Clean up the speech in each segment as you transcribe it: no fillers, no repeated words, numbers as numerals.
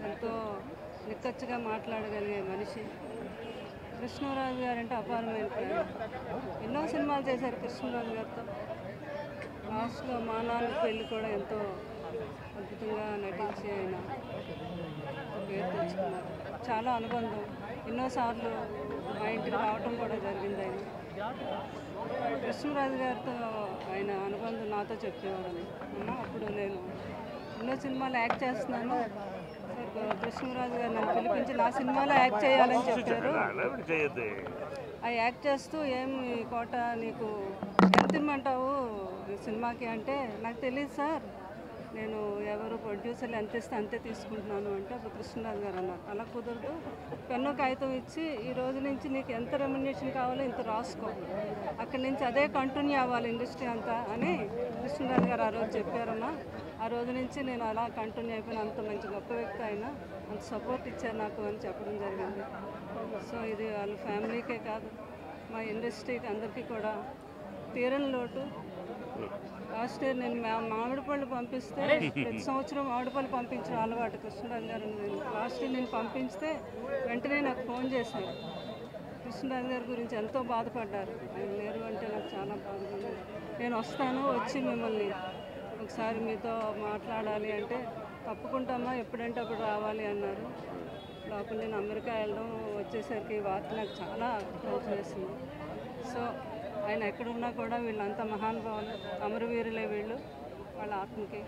ఎంతో నిక్కచ్చిగా మాట్లాడగలిగే మనిషి. కృష్ణరాజు గారు అంటే అపారమైన ప్రేమ. ఎన్నో సినిమాలు చేశారు కృష్ణరాజు గారితో. లాస్ట్లో మా నాన్న పెళ్ళి కూడా ఎంతో అద్భుతంగా నటించి ఆయన పేరు తెచ్చుకున్నారు. చాలా అనుబంధం. ఎన్నోసార్లు మా ఇంటికి రావటం కూడా జరిగింది ఆయన. కృష్ణరాజు గారితో ఆయన అనుబంధం నాతో చెప్పేవారు. అమ్మ అప్పుడు నేను ఎన్నో సినిమాలు యాక్ట్ చేస్తున్నాను, కృష్ణరాజు గారు నన్ను పిలిపించి నా సినిమాలో యాక్ట్ చేయాలని చెప్పారు. ఆ యాక్ట్ చేస్తూ ఏమి కోట నీకు ఎంత ఇమ్మంటావు సినిమాకి అంటే, నాకు తెలియదు సార్, నేను ఎవరు ప్రొడ్యూసర్లు ఎంత ఇస్తే అంతే తీసుకుంటున్నాను అంటే, అప్పుడు కృష్ణరాజు గారు అన్నారు అలా కుదరదు, పెన్ను కాగితం ఇచ్చి ఈ రోజు నుంచి నీకు ఎంత రెమ్యునరేషన్ కావాలో ఇంత రాసుకో, అక్కడి నుంచి అదే కంటిన్యూ అవ్వాలి ఇండస్ట్రీ అంతా అని కృష్ణరాజు గారు ఆ రోజు చెప్పారమ్మా. ఆ రోజు నుంచి నేను అలా కంటిన్యూ అయిపోయిన. అంత మంచి గొప్ప వ్యక్తి అయినా అంత సపోర్ట్ ఇచ్చారు నాకు అని చెప్పడం జరిగింది. సో ఇది వాళ్ళ ఫ్యామిలీకే కాదు, మా ఇండస్ట్రీకి అందరికీ కూడా తీరని లోటు. లాస్ట్ ఇయర్ నేను మామిడి పళ్ళు పంపిస్తే, ప్రతి సంవత్సరం మామిడి పళ్ళు పంపించడం అలవాటు కృష్ణరాజు గారు. లాస్ట్ ఇయర్ నేను పంపిస్తే వెంటనే నాకు ఫోన్ చేశారు. కృష్ణరాజు గారి గురించి ఎంతో బాధపడ్డారు. ఆయన లేరు అంటే నాకు చాలా బాధగా ఉంది. నేను వస్తాను, వచ్చి మిమ్మల్ని ఒకసారి మీతో మాట్లాడాలి అంటే, తప్పకుండా ఎప్పుడంటే అప్పుడు రావాలి అన్నారు. లోపల నేను అమెరికా వెళ్ళడం వచ్చేసరికి వార్త నాకు చాలా హెల్ప్ చేసింది. సో ఆయన ఎక్కడున్నా కూడా వీళ్ళంతా మహానుభావులు, అమరవీరులే వీళ్ళు. వాళ్ళ ఆత్మకి,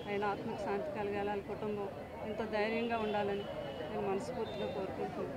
ఆయన ఆత్మకి శాంతి కలగాలి, వాళ్ళ కుటుంబం ఎంతో ధైర్యంగా ఉండాలని నేను మనస్ఫూర్తిగా కోరుకుంటున్నాను.